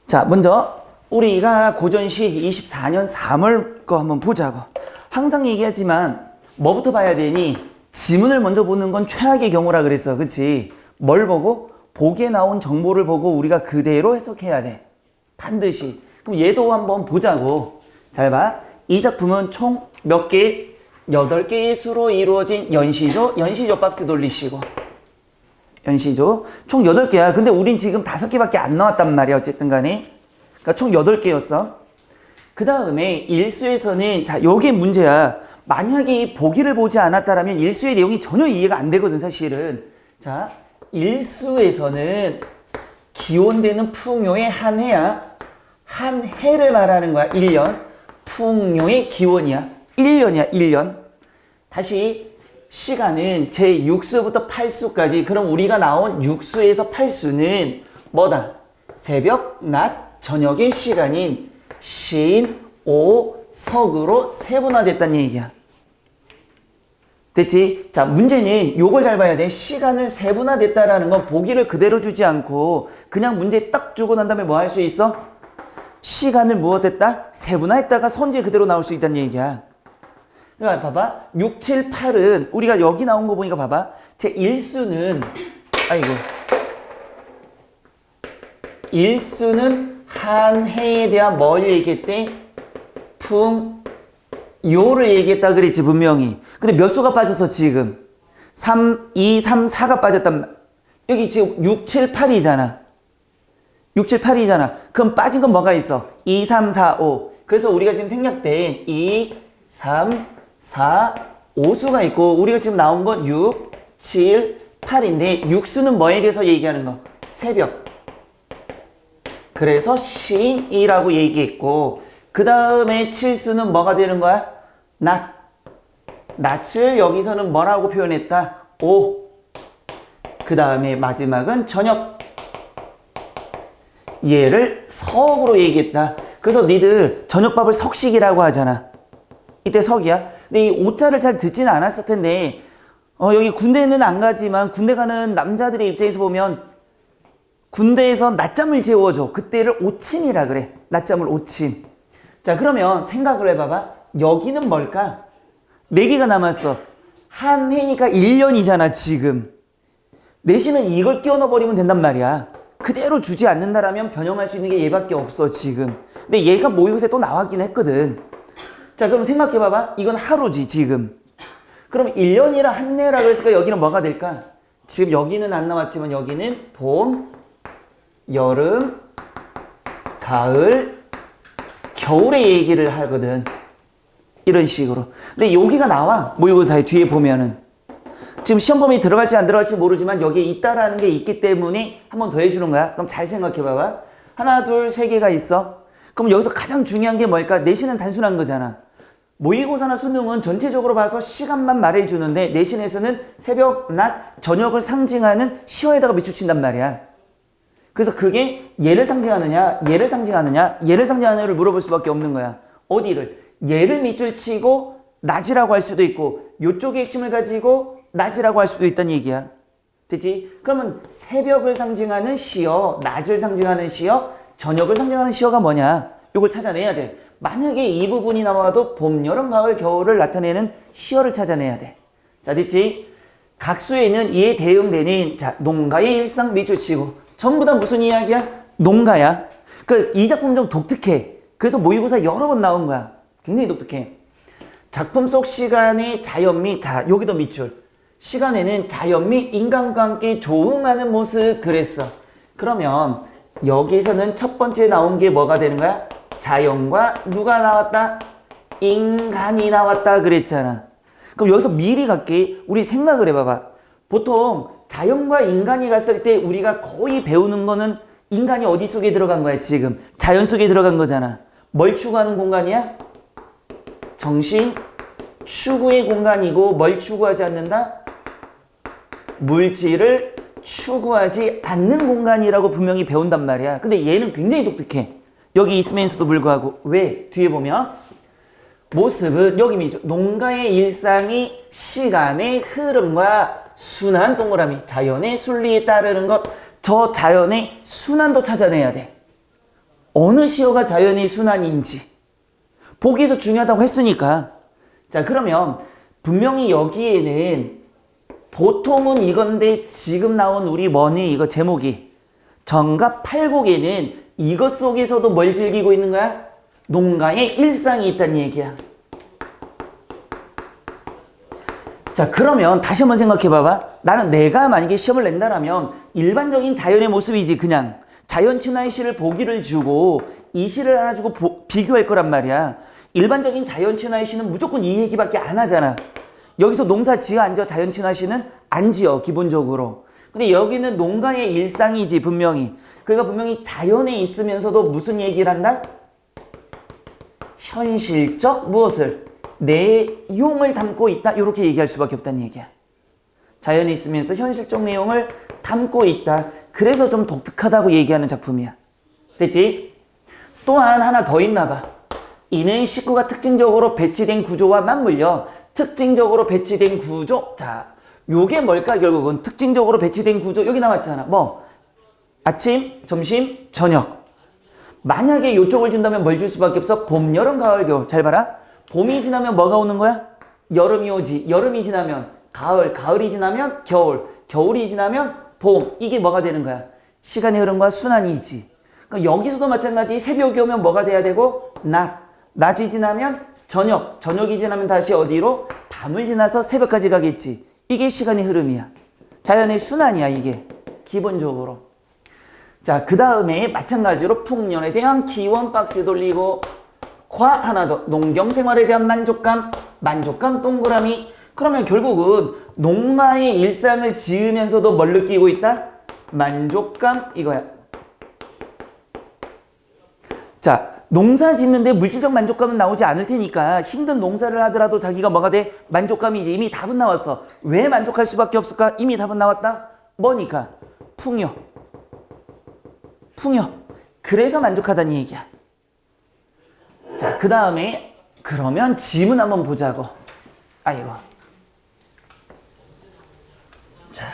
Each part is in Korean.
자, 먼저 우리가 고전시 24년 3월 거 한번 보자고. 항상 얘기하지만 뭐부터 봐야 되니? 지문을 먼저 보는 건 최악의 경우라 그랬어. 그치? 뭘 보고? 보기에 나온 정보를 보고 우리가 그대로 해석해야 돼. 반드시. 그럼 얘도 한번 보자고. 잘 봐. 이 작품은 총 몇 개? 8개의 수로 이루어진 연시조. 연시조 박스 돌리시고. 연시조. 총 8개야. 근데 우린 지금 5개밖에 안 나왔단 말이야. 어쨌든 간에. 그러니까 총 8개였어. 그 다음에 일수에서는, 자, 요게 문제야. 만약에 이 보기를 보지 않았다라면 일수의 내용이 전혀 이해가 안 되거든, 사실은. 자, 일수에서는 기원되는 풍요의 한 해야. 한 해를 말하는 거야. 1년. 풍요의 기원이야. 1년이야, 1년. 다시 시간은 제6수부터 8수까지. 그럼 우리가 나온 6수에서 8수는 뭐다? 새벽, 낮, 저녁의 시간인 신, 오, 석으로 세분화됐다는 얘기야. 됐지? 자, 문제는 요걸 잘 봐야 돼. 시간을 세분화됐다라는 건 보기를 그대로 주지 않고 그냥 문제 딱 주고 난 다음에 뭐 할 수 있어? 시간을 무엇했다? 세분화했다가 선지 그대로 나올 수 있다는 얘기야. 그러니까 봐봐. 6, 7, 8은 우리가 여기 나온 거 보니까 봐봐. 제 1수는 아이고. 1수는 한 해에 대한 뭘 얘기했대? 풍요를 얘기했다 그랬지 분명히. 근데 몇 수가 빠졌어 지금? 3, 2, 3, 4가 빠졌단 말. 여기 지금 6, 7, 8이잖아. 6, 7, 8이잖아. 그럼 빠진 건 뭐가 있어? 2, 3, 4, 5. 그래서 우리가 지금 생략된 2, 3, 4, 5수가 있고 우리가 지금 나온 건 6, 7, 8인데 6수는 뭐에 대해서 얘기하는 거? 새벽. 그래서 신이라고 얘기했고 그 다음에 7수는 뭐가 되는 거야? 낮. 낮을 여기서는 뭐라고 표현했다? 오. 그 다음에 마지막은 저녁. 얘를 석으로 얘기했다. 그래서 니들 저녁밥을 석식이라고 하잖아. 이때 석이야. 근데 이 오자를 잘 듣지는 않았을 텐데 여기 군대는 안 가지만 군대 가는 남자들의 입장에서 보면 군대에서 낮잠을 재워줘. 그때를 오침이라 그래. 낮잠을 오침. 자, 그러면 생각을 해봐봐. 여기는 뭘까? 4개가 남았어. 한 해니까 1년이잖아 지금. 내신은 이걸 끼워 넣어버리면 된단 말이야. 그대로 주지 않는다라면 변형할 수 있는 게 얘밖에 없어 지금. 근데 얘가 모의고사에 또 나왔긴 했거든. 자, 그럼 생각해봐봐. 이건 하루지 지금. 그럼 1년이라 한 해라고 했으니까 여기는 뭐가 될까? 지금 여기는 안 나왔지만 여기는 봄, 여름, 가을, 겨울의 얘기를 하거든. 이런 식으로. 근데 여기가 나와. 모의고사에 뒤에 보면은. 지금 시험 범위 들어갈지 안 들어갈지 모르지만 여기에 있다라는 게 있기 때문에 한 번 더 해주는 거야. 그럼 잘 생각해봐봐. 하나, 둘, 세 개가 있어. 그럼 여기서 가장 중요한 게 뭘까? 내신은 단순한 거잖아. 모의고사나 수능은 전체적으로 봐서 시간만 말해주는데 내신에서는 새벽, 낮, 저녁을 상징하는 시화에다가 밑줄친단 말이야. 그래서 그게 얘를 상징하느냐, 얘를 상징하느냐, 얘를 상징하느냐를 물어볼 수밖에 없는 거야. 어디를? 얘를 밑줄치고 낮이라고 할 수도 있고 요쪽의 핵심을 가지고 낮이라고 할 수도 있다는 얘기야. 됐지? 그러면 새벽을 상징하는 시어, 낮을 상징하는 시어, 저녁을 상징하는 시어가 뭐냐? 이걸 찾아내야 돼. 만약에 이 부분이 나와도 봄, 여름, 가을, 겨울을 나타내는 시어를 찾아내야 돼. 자, 됐지? 각수에 있는 이에 대응되는 자, 농가의 일상 밑줄치고 전부 다 무슨 이야기야? 농가야. 이 작품 좀 독특해. 그래서 모의고사 여러 번 나온 거야. 굉장히 독특해. 작품 속 시간의 자연 및 자, 여기도 밑줄. 시간에는 자연 및 인간과 함께 조응하는 모습 그랬어. 그러면 여기서는 첫 번째 나온 게 뭐가 되는 거야? 자연과 누가 나왔다? 인간이 나왔다 그랬잖아. 그럼 여기서 미리 갈게. 우리 생각을 해봐봐. 보통 자연과 인간이 갔을 때 우리가 거의 배우는 거는 인간이 어디 속에 들어간 거야 지금? 자연 속에 들어간 거잖아. 뭘 추구하는 공간이야? 정신 추구의 공간이고 뭘 추구하지 않는다? 물질을 추구하지 않는 공간이라고 분명히 배운단 말이야. 근데 얘는 굉장히 독특해. 여기 있으면서도 불구하고. 왜? 뒤에 보면 모습은 여기 미죠. 농가의 일상이 시간의 흐름과 순환 동그라미 자연의 순리에 따르는 것. 저 자연의 순환도 찾아내야 돼. 어느 시어가 자연의 순환인지 보기에서 중요하다고 했으니까. 자, 그러면 분명히 여기에는 보통은 이건데 지금 나온 우리 뭐니 이거 제목이 정갑 8곡에는 이것 속에서도 뭘 즐기고 있는 거야? 농가의 일상이 있다는 얘기야. 자, 그러면 다시 한번 생각해 봐봐. 나는 내가 만약에 시험을 낸다라면 일반적인 자연의 모습이지. 그냥 자연 친화의 시를 보기를 주고 이 시를 하나 주고 비교할 거란 말이야. 일반적인 자연 친화의 시는 무조건 이 얘기밖에 안 하잖아. 여기서 농사 지어 안 지어 자연 친화 시는 안 지어 기본적으로. 근데 여기는 농가의 일상이지 분명히. 그러니까 분명히 자연에 있으면서도 무슨 얘기를 한다? 현실적 무엇을? 내용을 담고 있다. 이렇게 얘기할 수밖에 없다는 얘기야. 자연에 있으면서 현실적 내용을 담고 있다. 그래서 좀 독특하다고 얘기하는 작품이야. 됐지? 또한 하나 더 있나 봐. 이는 식구가 특징적으로 배치된 구조와 맞물려 특징적으로 배치된 구조. 자, 요게 뭘까? 결국은 특징적으로 배치된 구조. 여기 나왔잖아. 뭐? 아침, 점심, 저녁. 만약에 요쪽을 준다면 뭘 줄 수밖에 없어? 봄, 여름, 가을, 겨울. 잘 봐라. 봄이 지나면 뭐가 오는 거야? 여름이 오지. 여름이 지나면 가을, 가을이 지나면 겨울, 겨울이 지나면 봄. 이게 뭐가 되는 거야? 시간의 흐름과 순환이지. 그러니까 여기서도 마찬가지. 새벽이 오면 뭐가 돼야 되고? 낮. 낮이 지나면 저녁. 저녁이 지나면 다시 어디로? 밤을 지나서 새벽까지 가겠지. 이게 시간의 흐름이야. 자연의 순환이야 이게. 기본적으로. 자, 그 다음에 마찬가지로 풍년에 대한 기원 박스 돌리고 과 하나 더. 농경생활에 대한 만족감. 만족감 동그라미. 그러면 결국은 농마의 일상을 지으면서도 뭘 느끼고 있다? 만족감 이거야. 자, 농사 짓는데 물질적 만족감은 나오지 않을 테니까 힘든 농사를 하더라도 자기가 뭐가 돼? 만족감이지. 이미 답은 나왔어. 왜 만족할 수밖에 없을까? 이미 답은 나왔다. 뭐니까? 풍요. 풍요. 그래서 만족하다는 얘기야. 자, 그 다음에 그러면 지문 한번 보자고. 아이고. 자,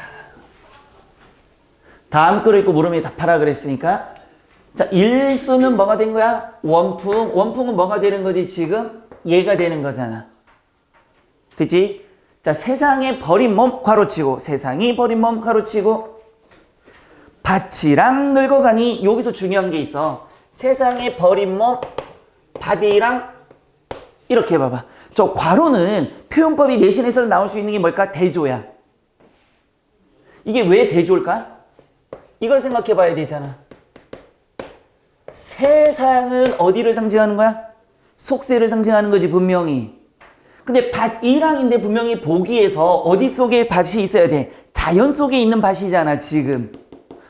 다음 글을 읽고 물음에 답하라 그랬으니까 자, 일수는 뭐가 된 거야? 원풍. 원풍은 뭐가 되는 거지 지금? 얘가 되는 거잖아. 됐지? 자, 세상에 버린 몸 괄호치고 세상이 버린 몸 괄호치고 밭이랑 늙어가니 여기서 중요한 게 있어. 세상에 버린 몸 밭이랑 이렇게 봐봐. 저 괄호는 표현법이 내신에서 나올 수 있는 게 뭘까? 대조야. 이게 왜 대조일까? 이걸 생각해 봐야 되잖아. 세상은 어디를 상징하는 거야? 속세를 상징하는 거지 분명히. 근데 밭이랑인데 분명히 보기에서 어디 속에 밭이 있어야 돼? 자연 속에 있는 밭이잖아 지금.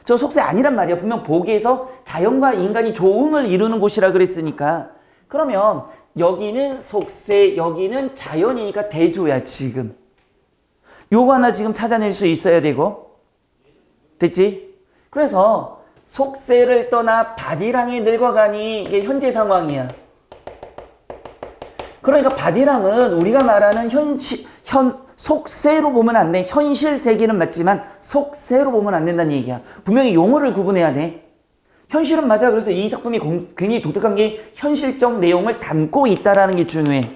저 속세 아니란 말이야. 분명 보기에서 자연과 인간이 조응을 이루는 곳이라 그랬으니까. 그러면 여기는 속세, 여기는 자연이니까 대조야 지금. 요거 하나 지금 찾아낼 수 있어야 되고. 됐지? 그래서 속세를 떠나 밭이랑이 늙어가니 이게 현재 상황이야. 그러니까 밭이랑은 우리가 말하는 속세로 보면 안 돼. 현실 세계는 맞지만 속세로 보면 안 된다는 얘기야. 분명히 용어를 구분해야 돼. 현실은 맞아. 그래서 이 작품이 굉장히 독특한 게 현실적 내용을 담고 있다라는 게 중요해.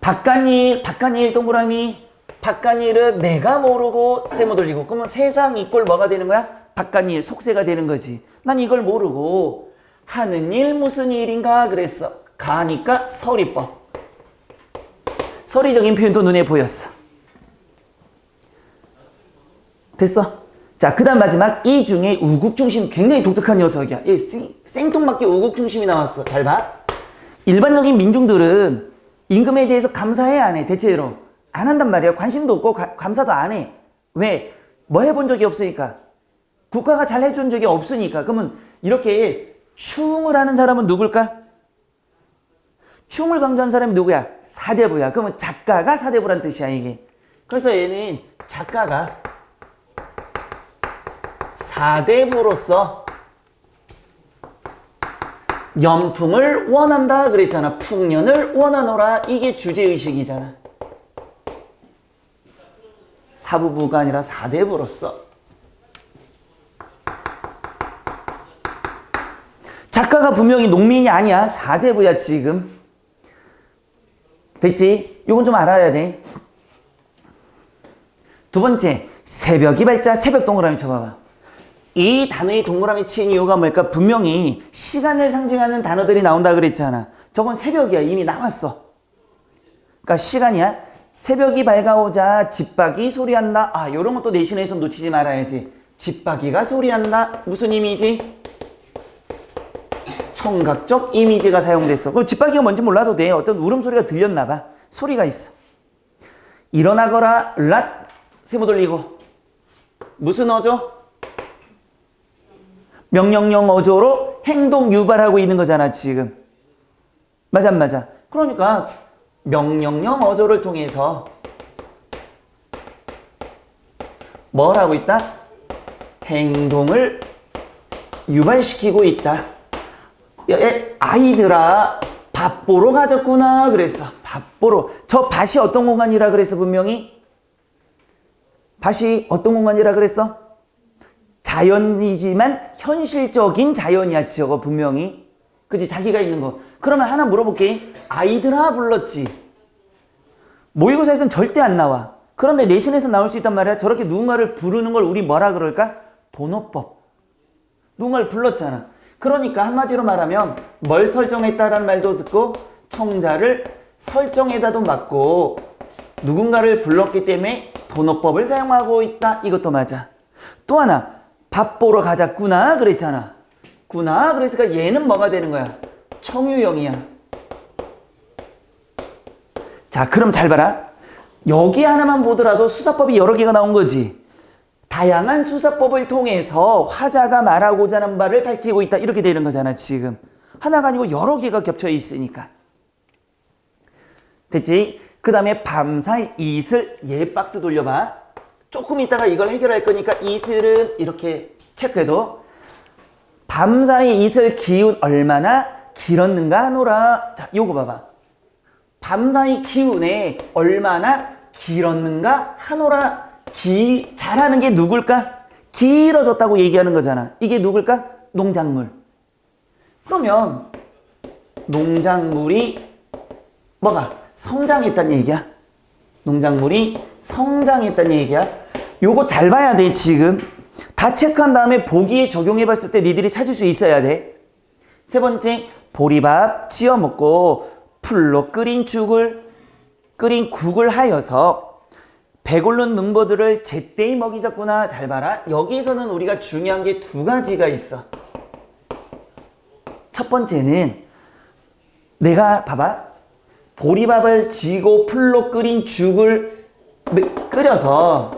바깥일 동그라미. 바깥일은 내가 모르고 세모 돌리고. 그러면 세상 이꼴 뭐가 되는 거야? 바깥일, 속세가 되는 거지. 난 이걸 모르고 하는 일 무슨 일인가 그랬어. 가니까 서리법. 서리적인 표현도 눈에 보였어. 됐어? 자, 그 다음 마지막 이 중에 우국중심 굉장히 독특한 녀석이야. 생뚱맞게 우국중심이 나왔어. 잘 봐. 일반적인 민중들은 임금에 대해서 감사해 안 해? 대체로 안 한단 말이야. 관심도 없고 감사도 안 해. 왜? 뭐 해본 적이 없으니까. 국가가 잘 해준 적이 없으니까. 그러면 이렇게 충을 하는 사람은 누굴까? 충을 강조한 사람이 누구야? 사대부야. 그러면 작가가 사대부란 뜻이야 이게. 그래서 얘는 작가가 사대부로서 연풍을 원한다 그랬잖아. 풍년을 원하노라. 이게 주제의식이잖아. 사부부가 아니라 사대부로서. 작가가 분명히 농민이 아니야. 사대부야 지금. 됐지? 요건 좀 알아야 돼. 두 번째, 새벽이 밝자. 새벽 동그라미 쳐봐봐. 이 단어의 동그라미 친 이유가 뭘까? 분명히 시간을 상징하는 단어들이 나온다 그랬잖아. 저건 새벽이야. 이미 나왔어. 그러니까 시간이야. 새벽이 밝아오자 집박이 소리한다. 아, 요런 것도 내신에서 놓치지 말아야지. 집박이가 소리한다. 무슨 이미지? 청각적 이미지가 사용됐어. 그럼 집박이가 뭔지 몰라도 돼. 어떤 울음소리가 들렸나 봐. 소리가 있어. 일어나거라. 랏. 세모 돌리고. 무슨 어조? 명령령 어조로 행동 유발하고 있는 거잖아 지금. 맞아 안 맞아? 그러니까 명령령 어조를 통해서 뭘 하고 있다? 행동을 유발시키고 있다. 아이들아 밥 보러 가졌구나 그랬어. 밥 보러. 저 밭이 어떤 공간이라 그랬어 분명히? 밭이 어떤 공간이라 그랬어? 자연이지만 현실적인 자연이야 저거 분명히. 그치? 자기가 있는 거. 그러면 하나 물어볼게. 아이들아 불렀지. 모의고사에서는 절대 안 나와. 그런데 내신에서 나올 수 있단 말이야. 저렇게 누군가를 부르는 걸 우리 뭐라 그럴까? 도노법. 누군가를 불렀잖아. 그러니까 한마디로 말하면 뭘 설정했다라는 말도 듣고 청자를 설정에다도 맞고 누군가를 불렀기 때문에 도노법을 사용하고 있다. 이것도 맞아. 또 하나 밥 보러 가자꾸나 그랬잖아. 구나 그랬으니까 얘는 뭐가 되는 거야? 청유형이야. 자 그럼 잘 봐라. 여기 하나만 보더라도 수사법이 여러 개가 나온 거지. 다양한 수사법을 통해서 화자가 말하고자 하는 바를 밝히고 있다. 이렇게 되는 거잖아 지금. 하나가 아니고 여러 개가 겹쳐 있으니까. 됐지? 그 다음에 밤사이 이슬. 얘 박스 돌려봐. 조금 있다가 이걸 해결할 거니까 이슬은 이렇게 체크해도. 밤사이 이슬 기운 얼마나 길었는가 하노라. 자 요거 봐봐. 밤사이 기운에 얼마나 길었는가 하노라. 잘하는 게 누굴까? 길어졌다고 얘기하는 거잖아. 이게 누굴까? 농작물. 그러면 농작물이 뭐가? 성장했다는 얘기야. 농작물이 성장했다는 얘기야. 요거 잘 봐야 돼 지금. 다 체크한 다음에 보기에 적용해 봤을 때 니들이 찾을 수 있어야 돼. 세 번째, 보리밥 지어 먹고 풀로 끓인 국을 하여서 배고른 능보들을 제때히 먹이자꾸나. 잘 봐라. 여기서는 우리가 중요한 게 두 가지가 있어. 첫 번째는 내가 봐봐. 보리밥을 지고 풀로 끓인 죽을 끓여서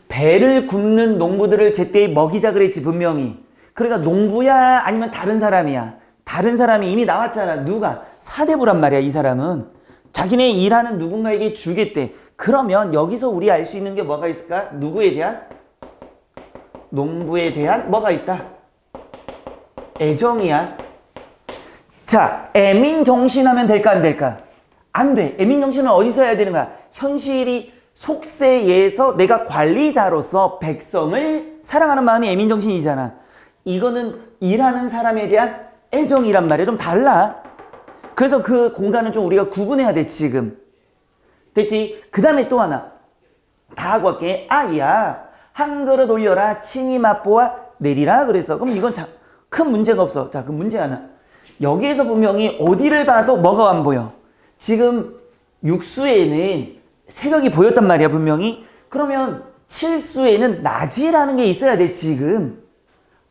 배를 굽는 농부들을 제때히 먹이자 그랬지 분명히. 그러니까 농부야 아니면 다른 사람이야? 다른 사람이 이미 나왔잖아. 누가? 사대부란 말이야. 이 사람은 자기네 일하는 누군가에게 주겠대. 그러면 여기서 우리 알 수 있는 게 뭐가 있을까? 누구에 대한? 농부에 대한 뭐가 있다? 애정이야. 자, 애민정신하면 될까 안 될까? 안 돼. 애민정신은 어디서 해야 되는 거야? 현실이 속세에서 내가 관리자로서 백성을 사랑하는 마음이 애민정신이잖아. 이거는 일하는 사람에 대한 애정이란 말이야. 좀 달라. 그래서 그 공간을 좀 우리가 구분해야 돼 지금. 됐지? 그 다음에 또 하나. 다 하고 할게. 아이야 한 그릇 올려라. 칭이 맛보아 내리라. 그래서 그럼 이건 큰 문제가 없어. 자, 그 문제 하나. 여기에서 분명히 어디를 봐도 뭐가 안 보여? 지금 육수에는 새벽이 보였단 말이야 분명히. 그러면 칠수에는 낮이라는 게 있어야 돼 지금.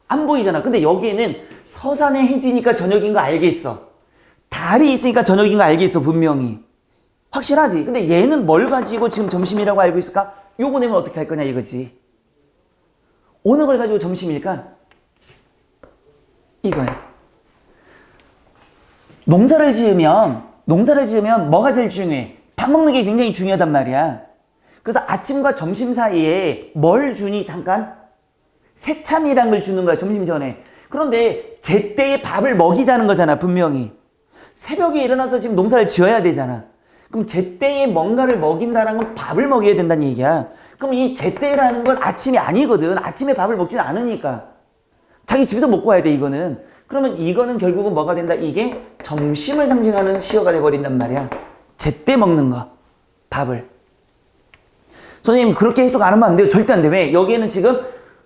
안 보이잖아. 근데 여기에는 서산에 해지니까 저녁인 거 알겠어. 달이 있으니까 저녁인 거 알겠어 분명히. 확실하지? 근데 얘는 뭘 가지고 지금 점심이라고 알고 있을까? 요거 내면 어떻게 할 거냐 이거지. 어느 걸 가지고 점심일까? 이거야. 농사를 지으면 뭐가 제일 중요해? 밥 먹는 게 굉장히 중요하단 말이야. 그래서 아침과 점심 사이에 뭘 주니 잠깐? 새참이란 걸 주는 거야 점심 전에. 그런데 제때에 밥을 먹이자는 거잖아 분명히. 새벽에 일어나서 지금 농사를 지어야 되잖아. 그럼 제때에 뭔가를 먹인다는 건 밥을 먹여야 된다는 얘기야. 그럼 이 제때라는 건 아침이 아니거든. 아침에 밥을 먹지는 않으니까. 자기 집에서 먹고 와야 돼 이거는. 그러면 이거는 결국은 뭐가 된다? 이게 점심을 상징하는 시어가 돼버린단 말이야. 제때 먹는 거, 밥을. 선생님 그렇게 해석 안 하면 안 돼요. 절대 안 돼. 왜? 여기에는 지금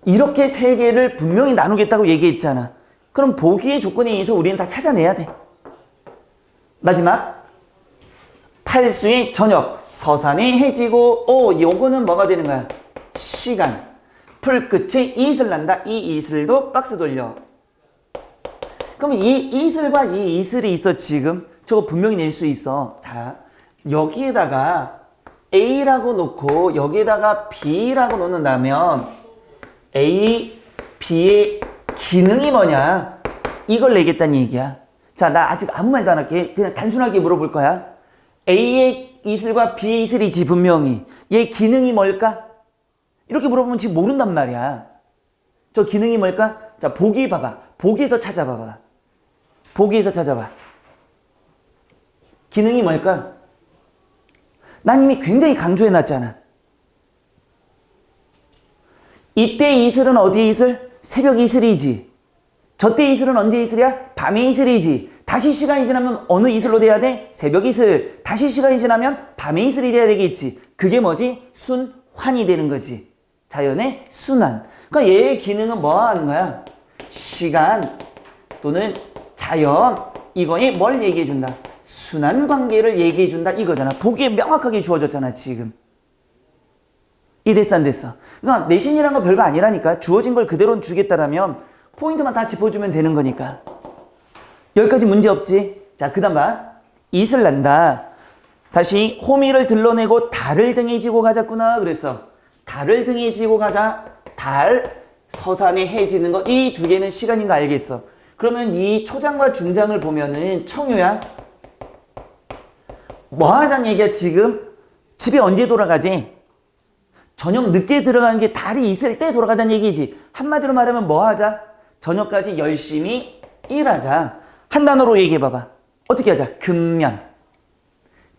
이렇게 세 개를 분명히 나누겠다고 얘기했잖아. 그럼 보기의 조건에 의해서 우리는 다 찾아내야 돼. 마지막 팔수의 저녁, 서산이 해지고 요거는 뭐가 되는 거야? 시간. 풀 끝에 이슬 난다. 이 이슬도 박스 돌려. 그러면 이 이슬과 이 이슬이 있어 지금. 저거 분명히 낼 수 있어. 자, 여기에다가 A라고 놓고 여기에다가 B라고 놓는다면 A, B의 기능이 뭐냐? 이걸 내겠다는 얘기야. 자, 나 아직 아무 말도 안 할게. 그냥 단순하게 물어볼 거야. A의 이슬과 B의 이슬이지 분명히. 얘 기능이 뭘까? 이렇게 물어보면 지금 모른단 말이야. 저 기능이 뭘까? 자, 보기 봐봐. 보기에서 찾아봐봐. 보기에서 찾아봐. 기능이 뭘까? 난 이미 굉장히 강조해놨잖아. 이때 이슬은 어디의 이슬? 새벽 이슬이지. 저때 이슬은 언제 이슬이야? 밤의 이슬이지. 다시 시간이 지나면 어느 이슬로 돼야 돼? 새벽 이슬. 다시 시간이 지나면 밤의 이슬이 돼야 되겠지. 그게 뭐지? 순환이 되는 거지. 자연의 순환. 그러니까 얘의 기능은 뭐 하는 거야? 시간 또는 자연. 이거에 뭘 얘기해준다? 순환 관계를 얘기해준다 이거잖아. 보기에 명확하게 주어졌잖아 지금. 이 됐어 안 됐어? 그러니까 내신이란 건 별거 아니라니까. 주어진 걸 그대로 주겠다라면 포인트만 다 짚어주면 되는 거니까. 여기까지 문제 없지? 자, 그 다음 봐. 이슬 난다. 다시 호미를 들러내고 달을 등에 지고 가자꾸나 그랬어. 달을 등에 지고 가자. 달, 서산에 해지는 것. 이 두 개는 시간인 거 알겠어. 그러면 이 초장과 중장을 보면은 청유야. 뭐 하자는 얘기야 지금? 집에 언제 돌아가지? 저녁 늦게 들어가는 게 달이 있을 때 돌아가자는 얘기지. 한마디로 말하면 뭐 하자? 저녁까지 열심히 일하자. 한 단어로 얘기해봐봐. 어떻게 하자? 근면.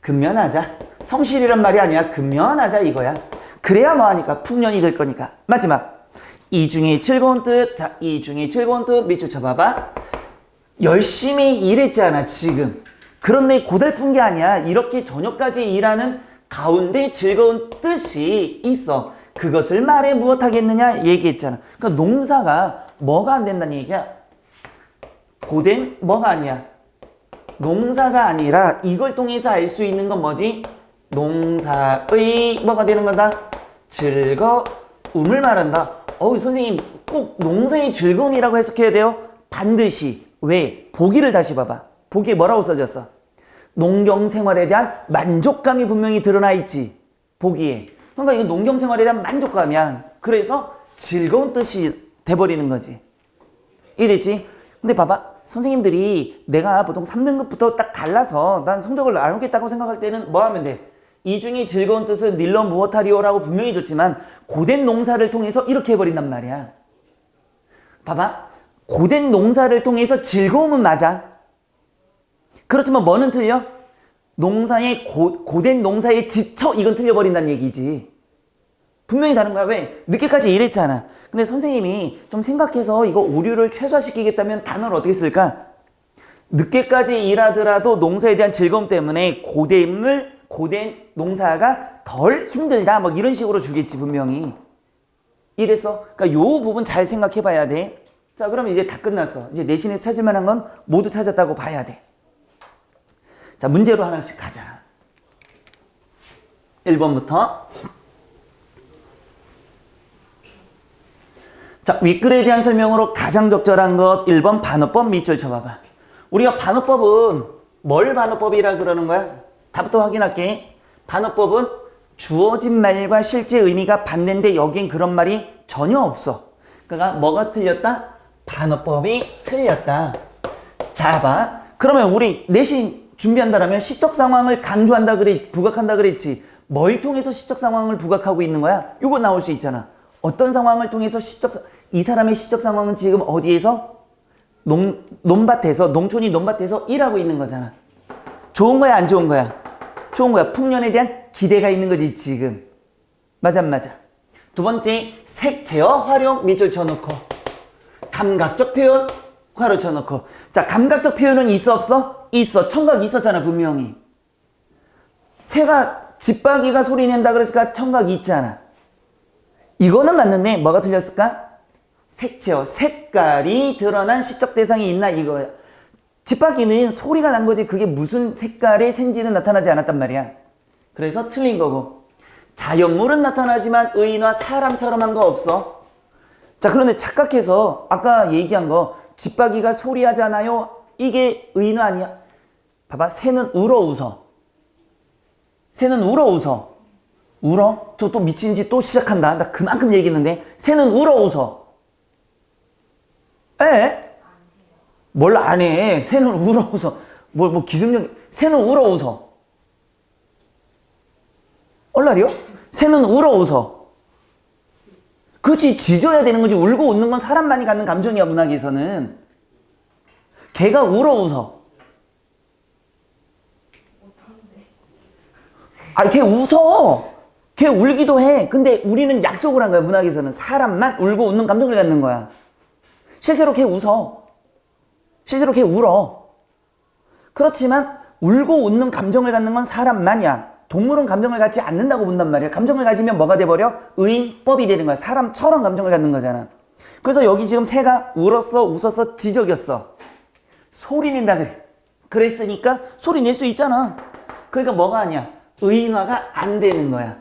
근면하자. 성실이란 말이 아니야. 근면하자 이거야. 그래야 뭐하니까? 풍년이 될 거니까. 마지막. 이중에 즐거운 뜻. 자, 이중에 즐거운 뜻 밑줄 쳐봐봐. 열심히 일했잖아 지금. 그런데 고달픈 게 아니야. 이렇게 저녁까지 일하는 가운데 즐거운 뜻이 있어. 그것을 말해 무엇하겠느냐 얘기했잖아. 그러니까 농사가 뭐가 안 된다는 얘기야? 고된 뭐가 아니야? 농사가 아니라 이걸 통해서 알 수 있는 건 뭐지? 농사의 뭐가 되는 거다? 즐거움을 말한다. 선생님 꼭 농사의 즐거움이라고 해석해야 돼요? 반드시. 왜? 보기를 다시 봐봐. 보기에 뭐라고 써졌어? 농경생활에 대한 만족감이 분명히 드러나 있지. 보기에. 그러니까 이거 농경생활에 대한 만족감이야. 그래서 즐거운 뜻이 돼버리는 거지. 이해됐지? 근데 봐봐. 선생님들이 내가 보통 3등급부터 딱 갈라서 난 성적을 나누겠다고 생각할 때는 뭐 하면 돼? 이 중에 즐거운 뜻은 닐러 무어타리오라고 분명히 줬지만 고된 농사를 통해서 이렇게 해버린단 말이야. 봐봐. 고된 농사를 통해서 즐거움은 맞아. 그렇지만 뭐는 틀려? 농사의 고된 농사에 지쳐 이건 틀려버린다는 얘기지. 분명히 다른 거야. 왜? 늦게까지 일했잖아. 근데 선생님이 좀 생각해서 이거 오류를 최소화시키겠다면 단어를 어떻게 쓸까? 늦게까지 일하더라도 농사에 대한 즐거움 때문에 고된 농사가 덜 힘들다 뭐 이런 식으로 주겠지 분명히. 이래서 그러니까 요 부분 잘 생각해 봐야 돼. 자, 그럼 이제 다 끝났어. 이제 내신에서 찾을 만한 건 모두 찾았다고 봐야 돼. 자, 문제로 하나씩 가자. 1번부터. 자, 윗글에 대한 설명으로 가장 적절한 것 1번 반어법 밑줄 쳐봐봐. 우리가 반어법은 뭘 반어법이라 그러는 거야? 답부터 확인할게. 반어법은 주어진 말과 실제 의미가 반대인데 여긴 그런 말이 전혀 없어. 그러니까 뭐가 틀렸다? 반어법이 틀렸다. 자, 봐. 그러면 우리 내신 준비한다라면 시적 상황을 강조한다 부각한다 그랬지. 뭘 통해서 시적 상황을 부각하고 있는 거야? 이거 나올 수 있잖아. 어떤 상황을 통해서 이 사람의 시적 상황은 지금 어디에서? 논밭에서, 농촌이 논밭에서 일하고 있는 거잖아. 좋은 거야, 안 좋은 거야? 좋은 거야. 풍년에 대한 기대가 있는 거지, 지금. 맞아, 안 맞아? 두 번째, 색, 제어, 활용, 밑줄 쳐놓고. 감각적 표현, 가르쳐 놓고. 자, 감각적 표현은 있어 없어? 있어. 청각 있었잖아 분명히. 새가 집박이가 소리 낸다 그랬으니까 청각 있잖아. 이거는 맞는데 뭐가 틀렸을까? 색채요. 색깔이 드러난 시적 대상이 있나 이거야. 집박이는 소리가 난 거지 그게 무슨 색깔의 생지는 나타나지 않았단 말이야. 그래서 틀린 거고. 자연물은 나타나지만 의인화 사람처럼 한 거 없어. 자, 그런데 착각해서 아까 얘기한 거 집박이가 소리하잖아요. 이게 의인화 아니야. 봐봐. 새는 울어 웃어. 새는 울어 웃어. 울어? 저 또 미친 짓 또 시작한다. 나 그만큼 얘기했는데. 새는 울어 웃어. 에? 뭘 안 해. 새는 울어 웃어. 뭐 기승전. 새는 울어 웃어. 얼라리요? 새는 울어 웃어. 그렇지. 짖어야 되는 거지. 울고 웃는 건 사람만이 갖는 감정이야. 문학에서는. 개가 울어 웃어. 아니 걔 웃어. 걔 울기도 해. 근데 우리는 약속을 한 거야. 문학에서는 사람만 울고 웃는 감정을 갖는 거야. 실제로 걔 웃어. 실제로 걔 울어. 그렇지만 울고 웃는 감정을 갖는 건 사람만이야. 동물은 감정을 갖지 않는다고 본단 말이야. 감정을 가지면 뭐가 돼버려? 의인법이 되는 거야. 사람처럼 감정을 갖는 거잖아. 그래서 여기 지금 새가 울었어, 웃었어, 지적이었어. 소리 낸다 그래. 그랬으니까 소리 낼 수 있잖아. 그러니까 뭐가 아니야? 의인화가 안 되는 거야.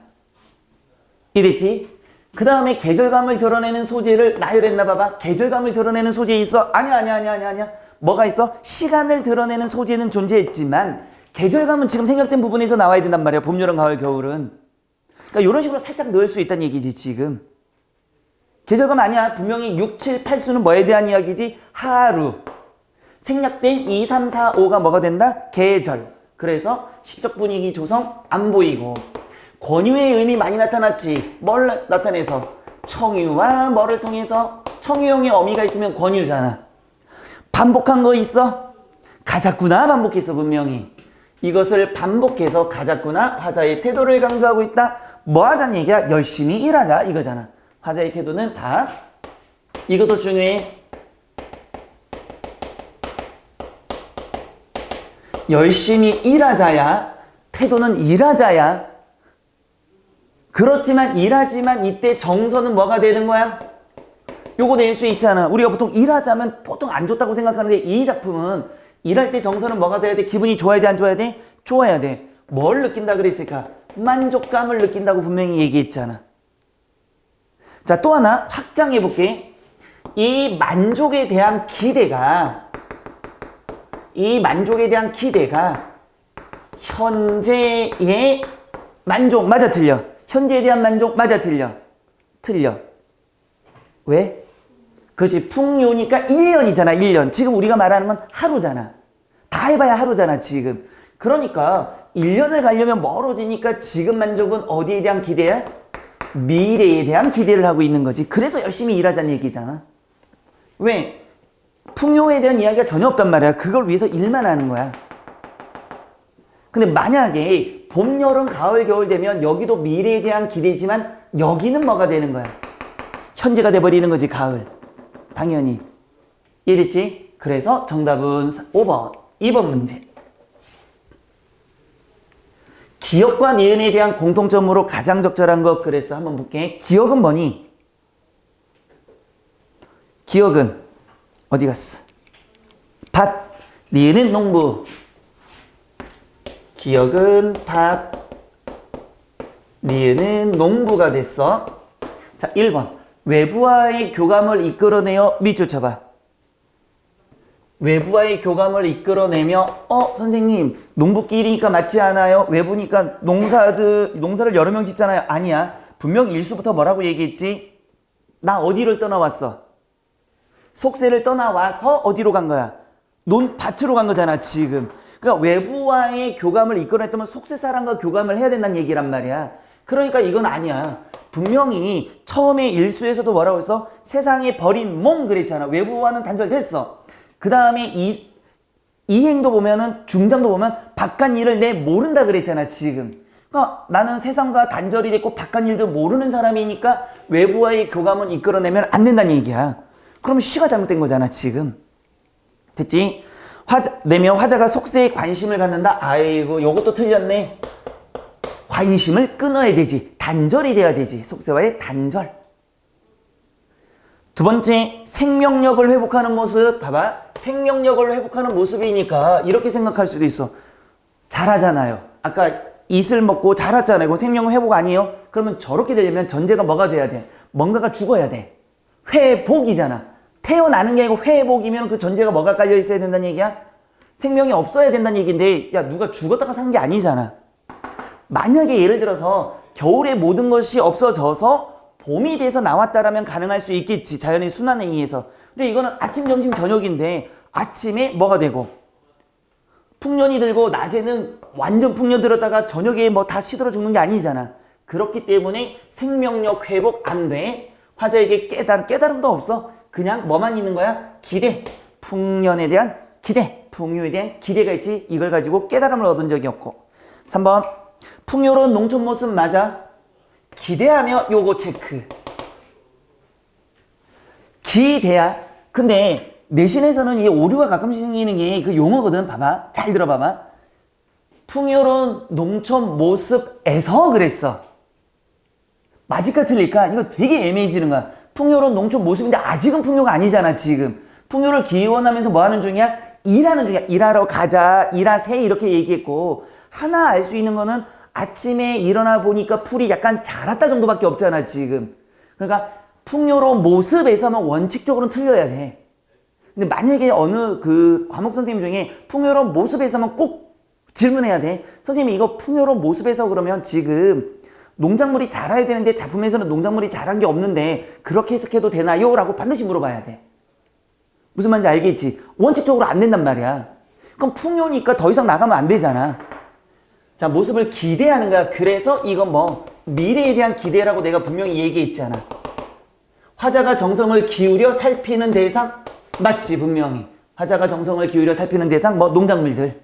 이랬지? 그 다음에 계절감을 드러내는 소재를 나열했나 봐봐. 계절감을 드러내는 소재 있어? 아니야. 뭐가 있어? 시간을 드러내는 소재는 존재했지만 계절감은 지금 생략된 부분에서 나와야 된단 말이야. 봄, 여름, 가을, 겨울은. 그러니까 이런 식으로 살짝 넣을 수 있다는 얘기지 지금. 계절감 아니야. 분명히 6, 7, 8수는 뭐에 대한 이야기지? 하루. 생략된 2, 3, 4, 5가 뭐가 된다? 계절. 그래서 시적 분위기 조성 안 보이고. 권유의 의미 많이 나타났지. 뭘 나타내서? 청유와 뭐를 통해서? 청유형의 어미가 있으면 권유잖아. 반복한 거 있어? 가졌구나. 반복했어 분명히. 이것을 반복해서 가졌구나. 화자의 태도를 강조하고 있다. 뭐 하자는 얘기야? 열심히 일하자 이거잖아. 화자의 태도는 다. 이것도 중요해. 열심히 일하자야. 태도는 일하자야. 그렇지만 일하지만 이때 정서는 뭐가 되는 거야? 요거 낼 수 있잖아. 우리가 보통 일하자면 보통 안 좋다고 생각하는데 이 작품은 일할 때 정서는 뭐가 돼야 돼? 기분이 좋아야 돼? 안 좋아야 돼? 좋아야 돼. 뭘 느낀다 그랬을까? 만족감을 느낀다고 분명히 얘기했잖아. 자, 또 하나 확장해 볼게. 이 만족에 대한 기대가 현재의 만족 맞아 틀려? 현재에 대한 만족 맞아 틀려? 틀려. 왜? 그렇지. 풍요니까 1년이잖아. 1년. 지금 우리가 말하는 건 하루잖아. 다 해봐야 하루잖아 지금. 그러니까 1년을 가려면 멀어지니까 지금 만족은 어디에 대한 기대야? 미래에 대한 기대를 하고 있는 거지. 그래서 열심히 일하자는 얘기잖아. 왜? 풍요에 대한 이야기가 전혀 없단 말이야. 그걸 위해서 일만 하는 거야. 근데 만약에 봄, 여름, 가을, 겨울 되면 여기도 미래에 대한 기대지만 여기는 뭐가 되는 거야? 현재가 돼버리는 거지. 가을. 당연히. 이랬지? 그래서 정답은 5번. 2번 문제. 기억과 니은에 대한 공통점으로 가장 적절한 것 그랬어. 한번 볼게. 기억은 뭐니? 기억은 어디 갔어? 밭. 니은은 농부. 기억은 밭. 니은은 농부가 됐어. 자, 1번. 외부와의 교감을 이끌어내어 밑줄 쳐봐. 외부와의 교감을 이끌어내며 선생님 농부끼리니까 맞지 않아요? 외부니까 농사를 여러 명 짓잖아요. 아니야. 분명 일수부터 뭐라고 얘기했지? 나 어디를 떠나왔어? 속세를 떠나와서 어디로 간 거야? 밭으로 간 거잖아 지금. 그러니까 외부와의 교감을 이끌어냈다면 속세 사람과 교감을 해야 된다는 얘기란 말이야. 그러니까 이건 아니야. 분명히 처음에 일수에서도 뭐라고 했어? 세상에 버린 몸 그랬잖아. 외부와는 단절됐어. 그 다음에 이행도 보면은 중장도 보면 바깥 일을 내 모른다 그랬잖아 지금. 그러니까 나는 세상과 단절이 됐고 바깥 일도 모르는 사람이니까 외부와의 교감은 이끌어내면 안 된다는 얘기야. 그럼 시가 잘못된 거잖아 지금. 됐지? 내면 화자가 속세에 관심을 갖는다. 아이고, 요것도 틀렸네. 관심을 끊어야 되지. 단절이 돼야 되지. 속세와의 단절. 두 번째, 생명력을 회복하는 모습. 봐봐. 생명력을 회복하는 모습이니까 이렇게 생각할 수도 있어. 잘하잖아요. 아까 이슬 먹고 자랐잖아요. 이거 생명 회복 아니에요? 그러면 저렇게 되려면 전제가 뭐가 돼야 돼? 뭔가가 죽어야 돼. 회복이잖아. 태어나는 게 아니고 회복이면 그 전제가 뭐가 깔려 있어야 된다는 얘기야? 생명이 없어야 된다는 얘기인데, 야, 누가 죽었다가 산 게 아니잖아. 만약에 예를 들어서 겨울에 모든 것이 없어져서 봄이 돼서 나왔다라면 가능할 수 있겠지. 자연의 순환에 의해서. 근데 이거는 아침, 점심, 저녁인데 아침에 뭐가 되고 풍년이 들고 낮에는 완전 풍년 들었다가 저녁에 뭐 다 시들어 죽는 게 아니잖아. 그렇기 때문에 생명력 회복 안 돼. 화자에게 깨달음도 없어. 그냥 뭐만 있는 거야? 기대. 풍년에 대한 기대. 풍요에 대한 기대가 있지. 이걸 가지고 깨달음을 얻은 적이 없고. 3번. 풍요로운 농촌 모습 맞아. 기대하며 요거 체크. 기대야. 근데 내신에서는 이 오류가 가끔씩 생기는 게 그 용어거든. 봐봐. 잘 들어봐봐. 풍요로운 농촌 모습에서 그랬어. 맞을까 틀릴까? 이거 되게 애매해지는 거야. 풍요로운 농촌 모습인데 아직은 풍요가 아니잖아. 지금 풍요를 기원하면서 뭐 하는 중이야? 일하는 중이야. 일하러 가자, 일하세 이렇게 얘기했고, 하나 알 수 있는 거는 아침에 일어나 보니까 풀이 약간 자랐다 정도밖에 없잖아. 지금. 그러니까 풍요로운 모습에서만 원칙적으로는 틀려야 돼. 근데 만약에 어느 그 과목 선생님 중에 풍요로운 모습에서만 꼭 질문해야 돼. 선생님 이거 풍요로운 모습에서 그러면 지금 농작물이 자라야 되는데 작품에서는 농작물이 자란 게 없는데 그렇게 해석해도 되나요? 라고 반드시 물어봐야 돼. 무슨 말인지 알겠지? 원칙적으로 안 된단 말이야. 그럼 풍요니까 더 이상 나가면 안 되잖아. 자, 모습을 기대하는 거야. 그래서 이건 뭐 미래에 대한 기대라고 내가 분명히 얘기했잖아. 화자가 정성을 기울여 살피는 대상 맞지? 분명히 화자가 정성을 기울여 살피는 대상 뭐 농작물들.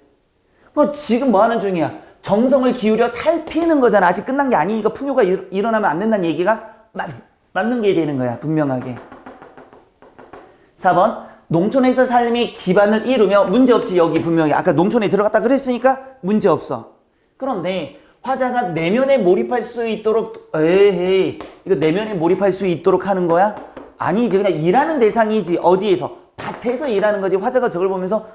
뭐 지금 뭐 하는 중이야? 정성을 기울여 살피는 거잖아. 아직 끝난 게 아니니까 풍요가 일어나면 안 된다는 얘기가 맞는 게 되는 거야. 분명하게. 4번. 농촌에서 삶이 기반을 이루며 문제없지. 여기 분명히 아까 농촌에 들어갔다 그랬으니까 문제없어. 그런데 화자가 내면에 몰입할 수 있도록 에헤이 이거 내면에 몰입할 수 있도록 하는 거야? 아니지. 그냥 일하는 대상이지. 어디에서? 밭에서 일하는 거지. 화자가 저걸 보면서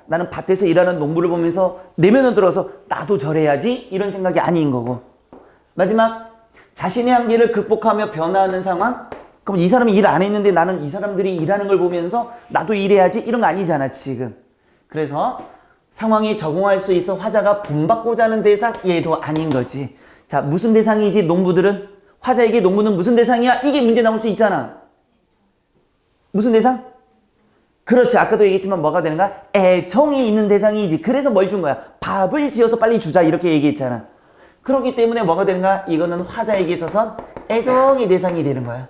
나는 밭에서 일하는 농부를 보면서 내면을 들어서 나도 저래야지 이런 생각이 아닌 거고. 마지막. 자신의 한계를 극복하며 변화하는 상황? 그럼 이 사람이 일 안 했는데 나는 이 사람들이 일하는 걸 보면서 나도 일해야지 이런 거 아니잖아 지금. 그래서 상황에 적응할 수 있어 화자가 본받고자 하는 대상? 얘도 아닌 거지. 자, 무슨 대상이지 농부들은? 화자에게 농부는 무슨 대상이야? 이게 문제 나올 수 있잖아. 무슨 대상? 그렇지. 아까도 얘기했지만 뭐가 되는가? 애정이 있는 대상이지. 그래서 뭘 준 거야? 밥을 지어서 빨리 주자 이렇게 얘기했잖아. 그렇기 때문에 뭐가 되는가? 이거는 화자에게 있어서 애정이 대상이 되는 거야.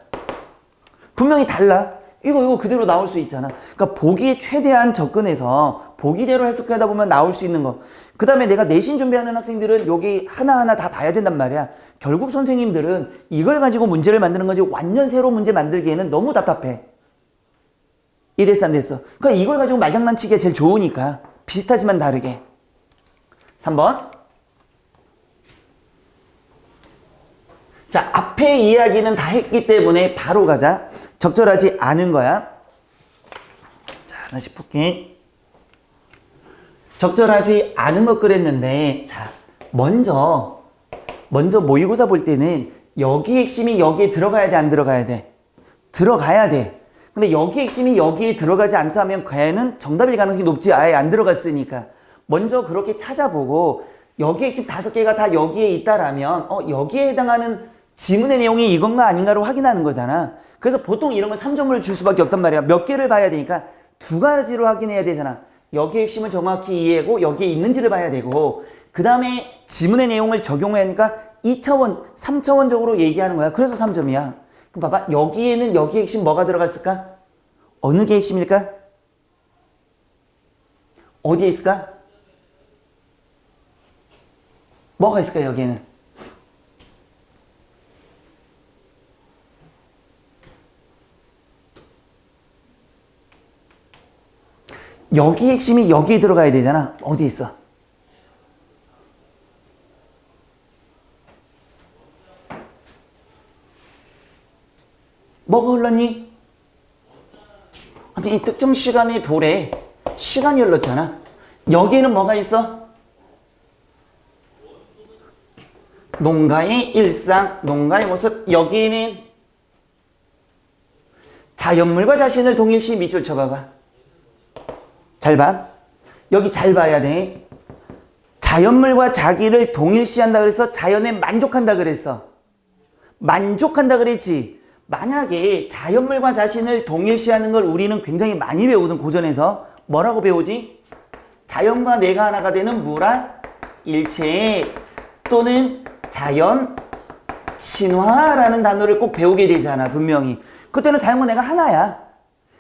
분명히 달라. 이거 그대로 나올 수 있잖아. 그러니까 보기에 최대한 접근해서 보기대로 해석하다 보면 나올 수 있는 거. 그 다음에 내가 내신 준비하는 학생들은 여기 하나하나 다 봐야 된단 말이야. 결국 선생님들은 이걸 가지고 문제를 만드는 거지 완전 새로운 문제 만들기에는 너무 답답해. 이랬어 안 됐어? 그러니까 이걸 가지고 말장난치기가 제일 좋으니까. 비슷하지만 다르게. 3번. 자, 앞에 이야기는 다 했기 때문에 바로 가자. 적절하지 않은 거야. 자, 하나씩 볼게. 적절하지 않은 것 그랬는데, 자, 먼저 모의고사 볼 때는 여기 핵심이 여기에 들어가야 돼, 안 들어가야 돼? 들어가야 돼. 근데 여기 핵심이 여기에 들어가지 않다면 걔는 정답일 가능성이 높지. 아예 안 들어갔으니까. 먼저 그렇게 찾아보고 여기 핵심 5개가 다 여기에 있다라면 여기에 해당하는 지문의 내용이 이건가 아닌가로 확인하는 거잖아. 그래서 보통 이런 건 3점을 줄 수밖에 없단 말이야. 몇 개를 봐야 되니까 2가지로 확인해야 되잖아. 여기 핵심을 정확히 이해하고 여기에 있는지를 봐야 되고 그 다음에 지문의 내용을 적용해야 하니까 2차원, 3차원적으로 얘기하는 거야. 그래서 3점이야. 그럼 봐봐. 여기에는 여기 핵심 뭐가 들어갔을까? 어느 게 핵심일까? 어디에 있을까? 뭐가 있을까 여기에는? 여기 핵심이 여기에 들어가야 되잖아. 어디 있어? 뭐가 흘렀니? 아니, 이 특정 시간의 돌에 시간이 흘렀잖아. 여기에는 뭐가 있어? 농가의 일상, 농가의 모습. 여기는 자연물과 자신을 동일시 밑줄 쳐봐봐. 잘 봐. 여기 잘 봐야 돼. 자연물과 자기를 동일시한다 그래서 자연에 만족한다 그랬어. 만족한다 그랬지. 만약에 자연물과 자신을 동일시하는 걸 우리는 굉장히 많이 배우던 고전에서 뭐라고 배우지? 자연과 내가 하나가 되는 무라 일체 또는 자연 친화라는 단어를 꼭 배우게 되잖아. 분명히 그때는 자연과 내가 하나야.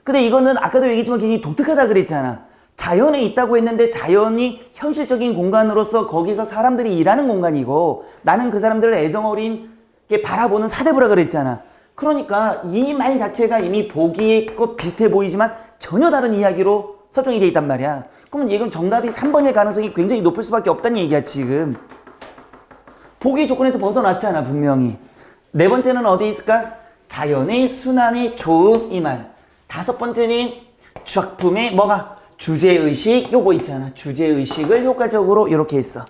근데 이거는 아까도 얘기했지만 굉장히 독특하다 그랬잖아. 자연에 있다고 했는데 자연이 현실적인 공간으로서 거기서 사람들이 일하는 공간이고 나는 그 사람들을 애정어린 게 바라보는 사대부라 그랬잖아. 그러니까 이 말 자체가 이미 보기에 꼭 비슷해 보이지만 전혀 다른 이야기로 설정이 돼 있단 말이야. 그러면 이건 정답이 3번일 가능성이 굉장히 높을 수밖에 없다는 얘기야 지금. 보기 조건에서 벗어났잖아 분명히. 네 번째는 어디 있을까? 자연의 순환이 좋음 이 말. 다섯 번째는 작품의 뭐가? 주제의식 요거 있잖아. 주제의식을 효과적으로 이렇게 했어.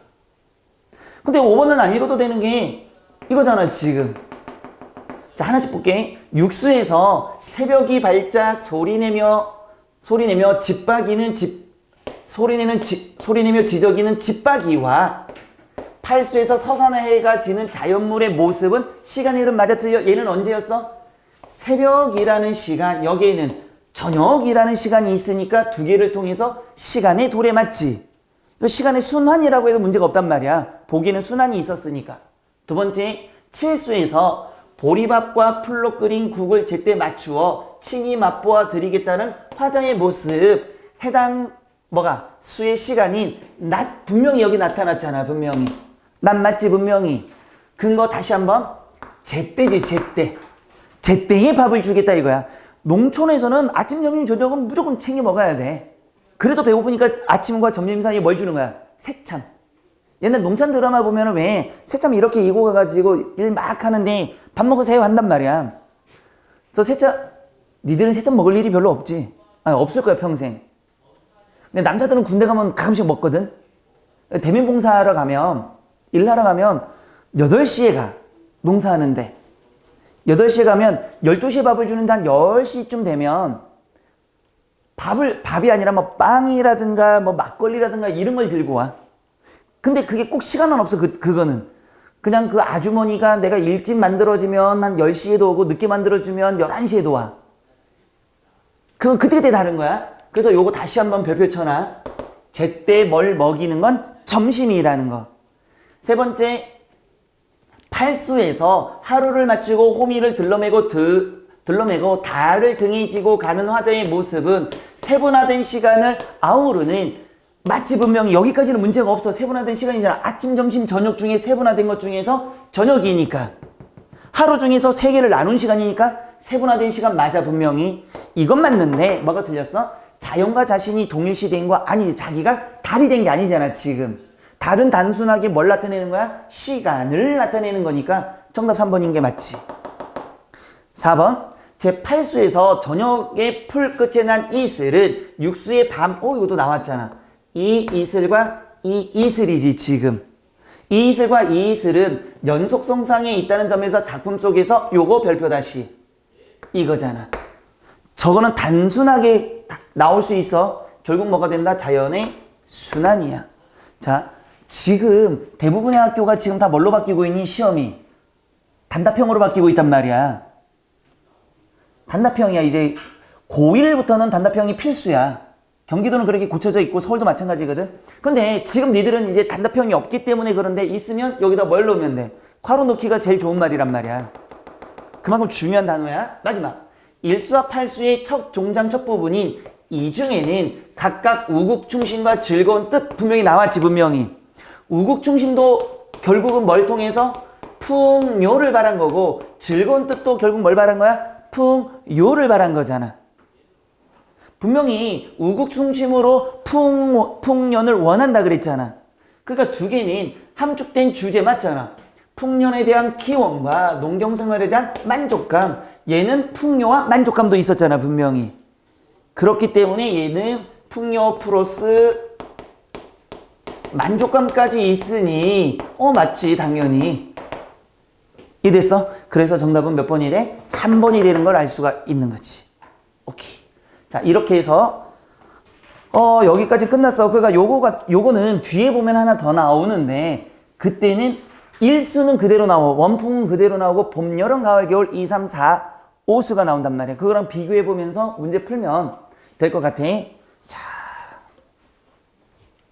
근데 5번은 안 읽어도 되는 게 이거잖아 지금. 자 하나씩 볼게. 육수에서 새벽이 밝자 소리내며 소리내며 지저귀는 집박이와 팔수에서 서산의 해가 지는 자연물의 모습은 시간의 흐름 맞아 틀려. 얘는 언제였어? 새벽이라는 시간. 여기에는 저녁이라는 시간이 있으니까 두 개를 통해서 시간의 도래 맞지. 시간의 순환이라고 해도 문제가 없단 말이야. 보기는 순환이 있었으니까. 두 번째, 칠수에서 보리밥과 풀로 끓인 국을 제때 맞추어 친히 맛보아 드리겠다는 화자의 모습. 해당 뭐가? 수의 시간인 낮. 분명히 여기 나타났잖아. 분명히. 낮 맞지 분명히. 근거 다시 한번. 제때지 제때. 제때에 밥을 주겠다 이거야. 농촌에서는 아침, 점심, 저녁은 무조건 챙겨 먹어야 돼. 그래도 배고프니까 아침과 점심 사이에 뭘 주는 거야? 새참. 옛날 농촌 드라마 보면은 왜 새참 이렇게 이고 가가지고 일 막 하는데 밥 먹으세요 한단 말이야. 저 새참, 니들은 새참 먹을 일이 별로 없지. 아니, 없을 거야 평생. 근데 남자들은 군대 가면 가끔씩 먹거든. 대민봉사하러 가면, 일하러 가면 8시에 가. 농사하는데. 8시에 가면 12시에 밥을 주는데 한 10시쯤 되면 밥이 아니라 뭐 빵이라든가 뭐 막걸리라든가 이런 걸 들고 와. 근데 그게 꼭 시간은 없어. 그거는. 그냥 그 아주머니가 내가 일찍 만들어주면 한 10시에도 오고 늦게 만들어주면 11시에도 와. 그건 그때그때 다른 거야. 그래서 요거 다시 한번 별표 쳐놔. 제때 뭘 먹이는 건 점심이라는 거. 세 번째, 팔수에서 하루를 마치고 호미를 들러매고 달을 등에 지고 가는 화자의 모습은 세분화된 시간을 아우르는. 마치 분명히 여기까지는 문제가 없어. 세분화된 시간이잖아. 아침, 점심, 저녁 중에 세분화된 것 중에서 저녁이니까. 하루 중에서 3개를 나눈 시간이니까 세분화된 시간 맞아 분명히. 이건 맞는데 뭐가 틀렸어? 자연과 자신이 동일시된 거 아니. 자기가 달이 된 게 아니잖아 지금. 달은 단순하게 뭘 나타내는 거야? 시간을 나타내는 거니까 정답 3번인 게 맞지. 4번. 제8수에서 저녁의 풀 끝에 난 이슬은 육수의 밤. 이것도 나왔잖아. 이 이슬과 이 이슬이지 지금. 이 이슬과 이 이슬은 연속성상에 있다는 점에서 작품 속에서 요거 별표 다시 이거잖아. 저거는 단순하게 나올 수 있어. 결국 뭐가 된다? 자연의 순환이야. 자, 지금 대부분의 학교가 지금 다 뭘로 바뀌고 있니? 시험이 단답형으로 바뀌고 있단 말이야. 단답형이야. 이제 고1부터는 단답형이 필수야. 경기도는 그렇게 고쳐져 있고 서울도 마찬가지거든. 근데 지금 니들은 이제 단답형이 없기 때문에 그런데 있으면 여기다 뭘 넣으면 돼? 괄호 넣기가 제일 좋은 말이란 말이야. 그만큼 중요한 단어야. 마지막. 1수와 8수의 첫 종장 첫 부분인 이 중에는 각각 우국충신과 즐거운 뜻 분명히 나왔지 분명히. 우국충신도 결국은 뭘 통해서? 풍요를 바란 거고 즐거운 뜻도 결국 뭘 바란 거야? 풍요를 바란 거잖아. 분명히 우국중심으로 풍년을 원한다 그랬잖아. 그러니까 두 개는 함축된 주제 맞잖아. 풍년에 대한 기원과 농경생활에 대한 만족감. 얘는 풍요와 만족감도 있었잖아, 분명히. 그렇기 때문에 얘는 풍요 플러스 만족감까지 있으니 맞지, 당연히. 이해됐어? 그래서 정답은 몇 번이래? 3번이 되는 걸 알 수가 있는 거지. 오케이. 자, 이렇게 해서 여기까지 끝났어. 그러니까 요거는 뒤에 보면 하나 더 나오는데 그때는 일수는 그대로 나오고 원풍은 그대로 나오고 봄, 여름, 가을, 겨울 2, 3, 4, 5수가 나온단 말이야. 그거랑 비교해 보면서 문제 풀면 될 것 같아.